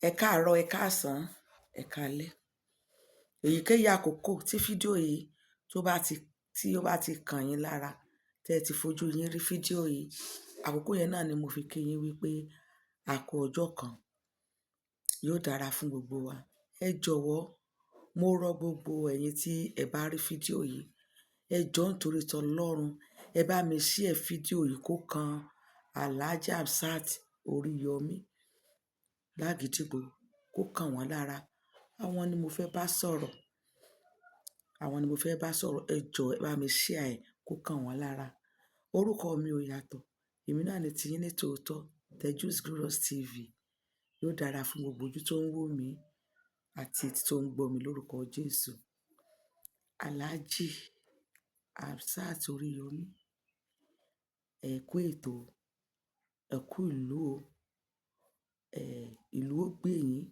Ẹ káàárọ̀, ẹ káàsán, ẹ káalẹ́. Èyíkéyìí àkókò tí fídíò yìí tí ó bá ti kàn yín lára, tẹ́ ẹ ti fojú yín rí fídíò yìí, àkókò yẹn náà ni mo fi kí yín wípé a kú ọjọ́ kan, yóò dára fún gbogbo wa. Ẹ jọ̀wọ́, mo rọ̀ gbogbo ẹ̀yin tí ẹ bá rí fídíò yìí, ẹ jọ̀ọ́ nítorí t'Ọlọ́run, ẹ bá mi share fídíò yìí kó kan Alhaji Hamzat Oríyọmí Lágìdìgbò, kó kàn wọ́n lára. Àwọn ni mo fẹ́ bá sọ̀rọ̀. Àwọn ni mo fẹ́ bá sọ̀rọ̀. Ẹ jọ̀ọ́, ẹ bá mi share ẹ̀ kó kàn wọ́n lára. Orúkọ mi ò yàtọ̀. Èmi náà ni tiyín ní tòótọ́, Tejus Glorious TV. Yóò dára fún gbogbo ojú tó ń wò mí àti etí tó ń gbọ́ mi lórúkọ Jésù. Alhaji Hamzat Oríyọmí, ẹ kú ètò, ẹ kú ìlú o. Ìlú ó gbé yín,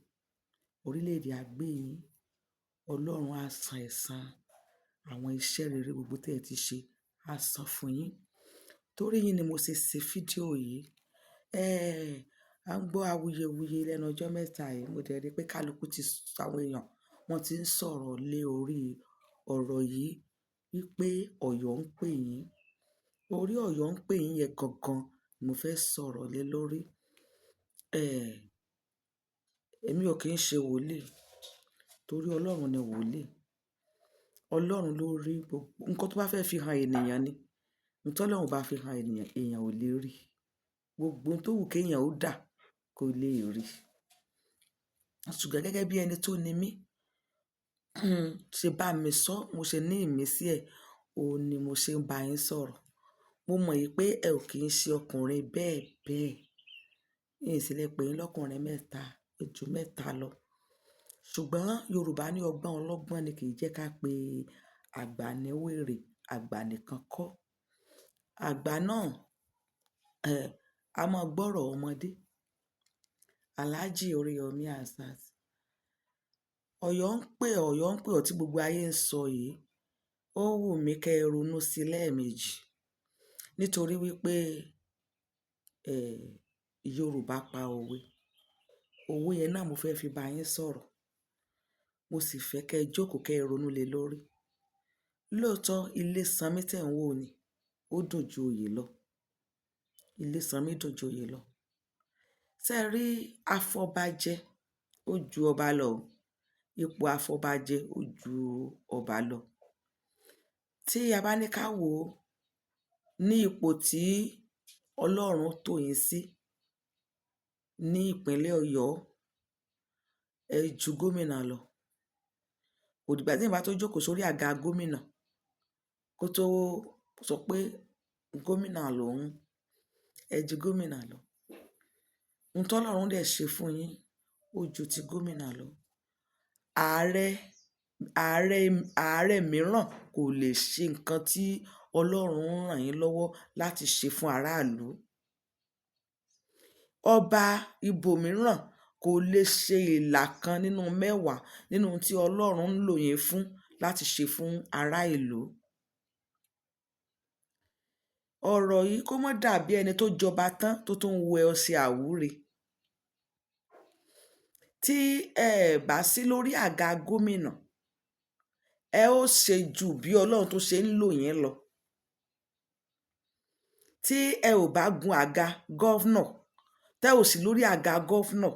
orílẹ̀-èdè á gbé yín. Ọlọ́run á san ẹ̀san àwọn iṣẹ́ rere gbogbo tí ẹ ti ṣe, á san fún yín. Torí yín ni mo ṣe ṣe fídíò yìí. A ń gbọ́ awuyewuye lẹ́nu ọjọ́ mẹ́ta yìí. Mo dẹ̀ rí pé kálukú àwọn èèyàn wọ́n ti ń sọ̀rọ̀ lé orí ọ̀rọ̀ yìí wípé Ọ̀yọ́ ń pè yín. Orí Ọ̀yọ́ ń pè yín yẹn gangan ni mo fẹ́ sọ̀rọ̀ lé lórí. Èmi ò kí ń ṣe wòlíì, torí Ọlọ́run ni wòlíì. Ọlọ́run ló rí gbogbo nǹkan tó bá fẹ́ fi hàn ènìyàn ni. Ohun tí Ọlọ́run bá fi hàn ènìyàn, èèyàn ò lè rí. Gbogbo ohun tó wù kí èèyàn ó dà kò lè rí. Ṣùgbọ́n gẹ́gẹ́ bí ẹni tó ni mí, ṣe bá mi sọ, mo ṣe ní ìmísí ẹ̀, òun ni mo ṣe ń bá yín sọ̀rọ̀. Mo mọ̀ yìí pé ẹ ò kí ń ṣe ọkùnrin bẹ́ẹ̀ bẹ́ẹ̀. Yín sì lè pè yín lọ́kùnrin mẹ́ta, ojú mẹ́ta lọ. Ṣùgbọ́n Yorùbá ní ọgbọ́n ọlọ́gbọ́n ni kì í jẹ́ ká pé àgbà ní wèrè, àgbà nìkan kọ́. Àgbà náà, a máa gbọ́rọ̀ ọmọdé. Alhaji Oríyọmí Hamzat. Ọ̀yọ́ ń pè ọ́ tí gbogbo ayé ń sọ yìí. Ó wù mí kẹ́ ẹ ronú sí lẹ́ẹ̀mejì. Nítorí wípé, Yorùbá pa òwe. Òwe yẹn náà mo fẹ́ fi bá yín sọ̀rọ̀. Mo sì fẹ́ kẹ́ ẹ jókòó kẹ́ ẹ ronú lé lórí. Lóòótọ́ ilé sanmí tẹ̀ ń wò ni, ó dùn ju oyè lọ. Ilé sanmí dùn ju oyè lọ. Ṣé ẹ rí afọbajẹ, ó ju ọba lọ. Ipò afọbajẹ ó ju ọba lọ. Tí a bá ní ká wò ó ní ipò tí Ọlọ́run tò yín sí ní ìpínlẹ̀ Ọ̀yọ́, ẹ ju gómìnà lọ. Kò dìgbà tí èèyàn bá tó jókòó sórí àga gómìnà kó tó sọ pé gómìnà lòun. Ẹ ju gómìnà lọ. Ohun tí Ọlọ́run dẹ̀ ṣe fún yín, ó ju ti gómìnà lọ. Ààrẹ mìíràn kò lè ṣe nǹkan tí Ọlọ́run ràn yín lọ́wọ́ láti ṣe fún aráàlú. Ọba ibòmíràn kò lè ṣe ìlà kan nínú mẹ́wàá nínú ohun tí Ọlọ́run ń lò yín fún láti ṣe fún ará ìlú. Ọ̀rọ̀ yìí kó má dàbí ẹni tó jọba tán tó tún ń wo ọṣẹ àwúre. Tí ẹ bá sí lórí àga gómìnà, ẹ ó ṣe ju bí Ọlọ́run tó ṣe ń lò yín lọ. Tí ẹ ò bá gun àga gọ́fúnà, tẹ́ ò sí lórí àga gọ́fúnà,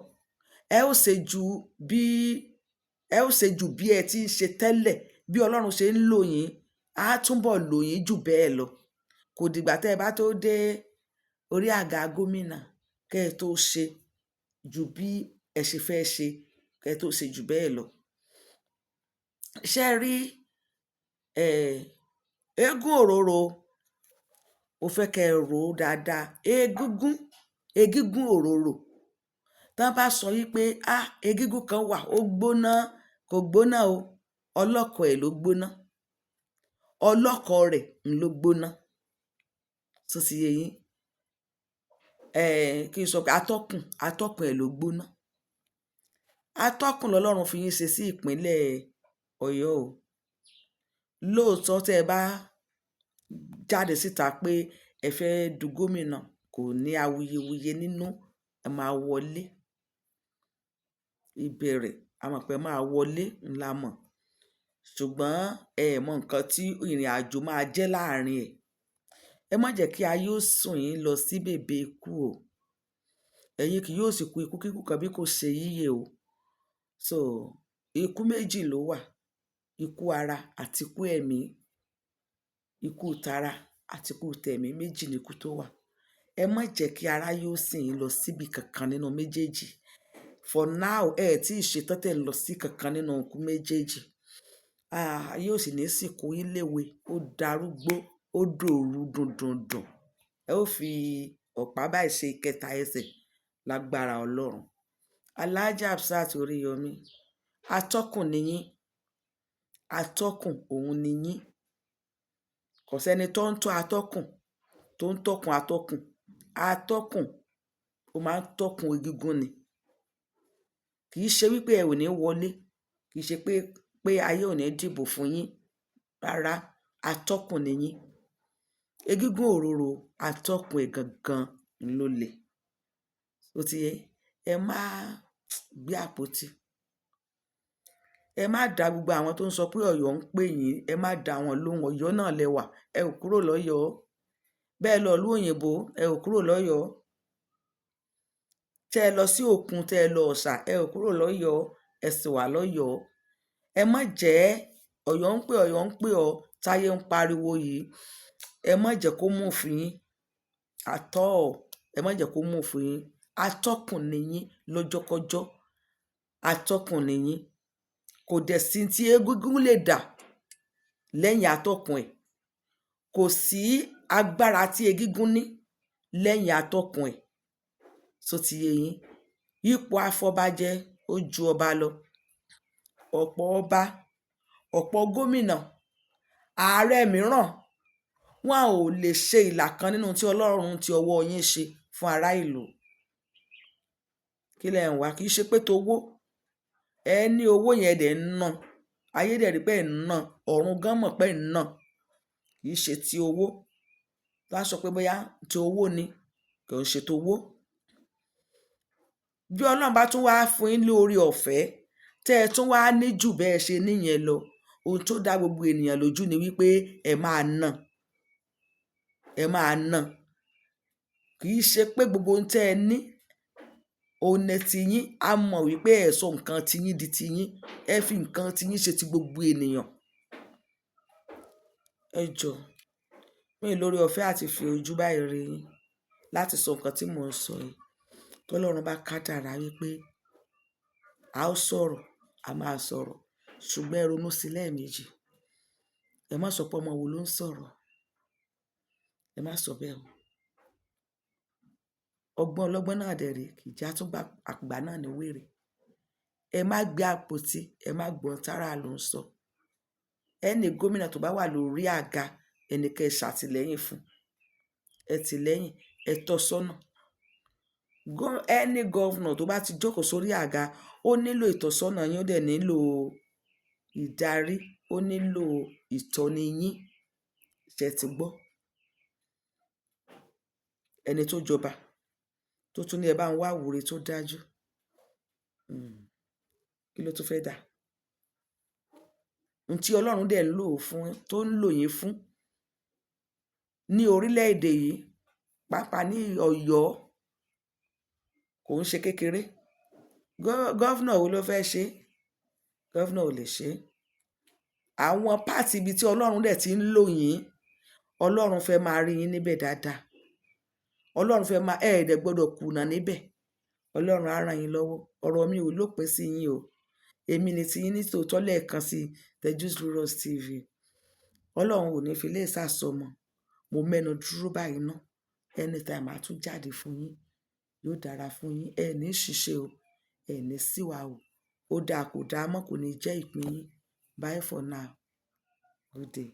ẹ ó ṣe ju bí ẹ ti ń ṣe tẹ́lẹ̀, bí Ọlọ́run ṣe ń lò yín, á túbọ̀ lò yín jù bẹ́ẹ̀ lọ. Kò dìgbà tẹ́ ẹ bá tó dé orí àga gómìnà kẹ́ ẹ tó ṣe ju bí ẹ ṣe fẹ́ ṣe, kẹ́ ẹ tó ṣe jù bẹ́ẹ̀ lọ. Ṣé ẹ rí, eégún òróró, mo fẹ́ kẹ́ ẹ rò ó dáadáa. Egúngún òróró. Tí wọ́n bá sọ wípé, egúngún kan wà, ó gbóná, kò gbóná o. Ọlọ́kọ̀ ẹ̀ ló gbóná. Ọlọ́kọ̀ rẹ̀ ló gbóná. Tó ti yé yín. Kí n sọ pé atọ́kùn ẹ̀ ló gbóná. Atọ́kùn lọ́lọ́run fi yín ṣe sí ìpínlẹ̀ Ọ̀yọ́ o. Lóòótọ́ tí ẹ bá jáde síta pé ẹ fẹ́ du gómìnà, kò ní awuyewuye nínú, ẹ máa wọlé. ìbẹ̀rẹ̀ a mọ̀ pé máa wọlé ńlá mọ̀, ṣùgbọ́n ẹ mọ nǹkan tí ìrìn àjò máa jẹ́ láàrin ẹ̀. Ẹ má jẹ́ kí ayé ó sùn yín lọ sí bèbè ikú o. Ẹ̀yin kì yóò sì kú ikú kíkú kan bí kò ṣe yíyè o. So ikú méjì ló wà, ikú ara àti ikú ẹ̀mí. Ikú tara àti ikú tẹ̀mí, méjì ni ikú tó wà. Ẹ má jẹ́ kí ara yóò sìn yín lọ síbi kankan nínú méjèèjì. For now ẹ tí ì ṣetán tẹ̀ lọ sí kankan nínú ikú méjèèjì. Ayé ò sì ní sìnkú yín léwe, ó darúgbó, ó dòru dùndùndùn. Ẹ ó fi ọ̀pá báyìí ṣe ìkẹta ẹsẹ̀ lágbára Ọlọ́run. Alhaja Hafsat Oríyọmí, atọ́kùn ni yín, atọ́kùn òun ni yín. Kò sẹ́ni tó ń tọ́ atọ́kùn, tó ń tọ́kùn atọ́kùn. Atọ́kùn ó máa ń tọ́kùn egungun ni. Kì í ṣe wípé ẹ ò ní wọlé, kì í ṣe pé ayé ò ní dìbò fún yín. Rárá, atọ́kùn ni yín. Egungun òróró atọ́kùn ẹ̀ gangan ló lè. Ó ti yé, ẹ má gbé àpótí. Ẹ má dá gbogbo àwọn tó ń sọ pé Ọ̀yọ́ ń pè yín, ẹ má dá wọn lóhùn. Ọ̀yọ́ náà lẹ́wà, ẹ ò kúrò lọ́yọ̀ọ́. Bẹ́ẹ̀ lọ ìlú òyìnbó, ẹ ò kúrò lọ́yọ̀ọ́. Tẹ́ ẹ lọ sí òkun, tẹ́ ẹ lọ Ọ̀ṣà, ẹ ò kúrò lọ́yọ̀ọ́, ẹ sì wà lọ́yọ̀ọ́. Ẹ má jẹ́ Ọ̀yọ́ ń pè ọ́ táyé ń pariwo yìí. Ẹ má jẹ́ kó mú òfin yín. Ẹ má jẹ́ kó mú òfin yín. Atọ́kùn ni yín lọ́jọ́kọ́jọ́. Atọ́kùn ni yín. Kò dẹ̀ sí tí egungun lè dà lẹ́yìn atọ́kùn ẹ̀. Kò sí agbára tí egungun ní lẹ́yìn atọ́kùn ẹ̀. So ti yé yín. Ipò afọbajẹ ó ju ọba lọ. Ọ̀pọ̀ ọba, ọ̀pọ̀ gómìnà, ààrẹ mìíràn, wọn ò lè ṣe ìlà kan nínú tí Ọlọ́run ti ọwọ́ yín ṣe fún ará ìlú. Kí lẹ̀ ń wá? Kì í ṣe pé towó. Ẹ ní owó yẹn dẹ̀ ń ná. Ayé dẹ̀ rí pé ẹ̀ ń ná. Ọ̀run gan mọ̀ pé ẹ̀ ń ná. Kì í ṣe ti owó. Tó bá sọ pé bóyá ti owó ni, kì í ṣe towó. Bí Ọlọ́run bá tún wá fún yín lórí ọ̀fẹ́, tẹ́ ẹ tún wá ní jù bẹ́ẹ̀ ṣe níyẹn lọ, ohun tó dá gbogbo ènìyàn lójú ni wípé ẹ máa ná. Ẹ máa ná. Kì í ṣe pé gbogbo ohun tẹ́ ẹ ní òun ni tiyín. A mọ̀ wípé ẹ sọ nǹkan tiyín di tiyín. Ẹ fi nǹkan tiyín ṣe ti gbogbo ènìyàn. Ẹ jọ̀ọ́, mi ò lórí ọ̀fẹ́ àti fi ojú báyìí rí yín láti sọ nǹkan tí mò ń sọ yìí. Tí Ọlọ́run bá kádàrá wípé a ó sọ̀rọ̀, a máa sọ̀rọ̀. Ṣùgbọ́n ẹ ronú sí lẹ́ẹ̀mejì. Ẹ má sọ pé ọmọ wo ló ń sọ̀rọ̀. Ẹ má sọ bẹ́ẹ̀ o. Ọgbọ́n ọlọ́gbọ́n náà dẹ̀ rèé, kì í já tún àgbà náà ní wèrè. Ẹ má gbé àpótí, ẹ má gbọ́n tára ló ń sọ. Ẹni gómìnà tó bá wà lórí àga, ẹni kẹ́ ẹ ṣàtìlẹ́yìn fún. Ẹ tìlẹ́yìn, ẹ tọ́ sọ́nà. Ẹni gọ́vnà tó bá ti jókòó sórí àga, ó nílò ìtọ́sọ́nà yín, ó dẹ̀ nílò ìdarí, ó nílò ìtọ́ni yín. Ṣé ẹ ti gbọ́? Ẹni tó jọba, tó tún ní ẹ bá ń wá àwúre tó dájú. Kí ló tún fẹ́ dà? Ohun tí Ọlọ́run dẹ̀ ń lò fún, tó ń lò yín fún ní orílẹ̀-èdè yìí, pàápàá ní Ọ̀yọ́, kò ń ṣe kékeré. Gọ́vnà wo ló fẹ́ ṣe? Gọ́vnà ò lè ṣe. Àwọn pàtì ibi tí Ọlọ́run dẹ̀ ti ń lò yín, Ọlọ́run fẹ́ máa rí yín níbẹ̀ dáadáa. Ọlọ́run fẹ́ máa, ẹ̀ẹ́dẹ̀ gbọ́dọ̀ kùnà níbẹ̀. Ọlọ́run á ràn yín lọ́wọ́. Ọ̀rọ̀ mi ò lópin sí yín o. Èmi ni ti yín ní tòótọ́ lẹ́ẹ̀kan sí Tejusglorious TV. Ọlọ́run ò ní fi lè sàsọmọ. Mo mẹ́nu dúró báyìí ná. Anytime a tún jáde fún yín. Yóò dára fún yín. Ẹ ní ṣìṣe o. Ẹ ní síwà o. Ó dáa kò dáa mọ́, kò ní jẹ́ ìpín yín. Bye for now. Good day.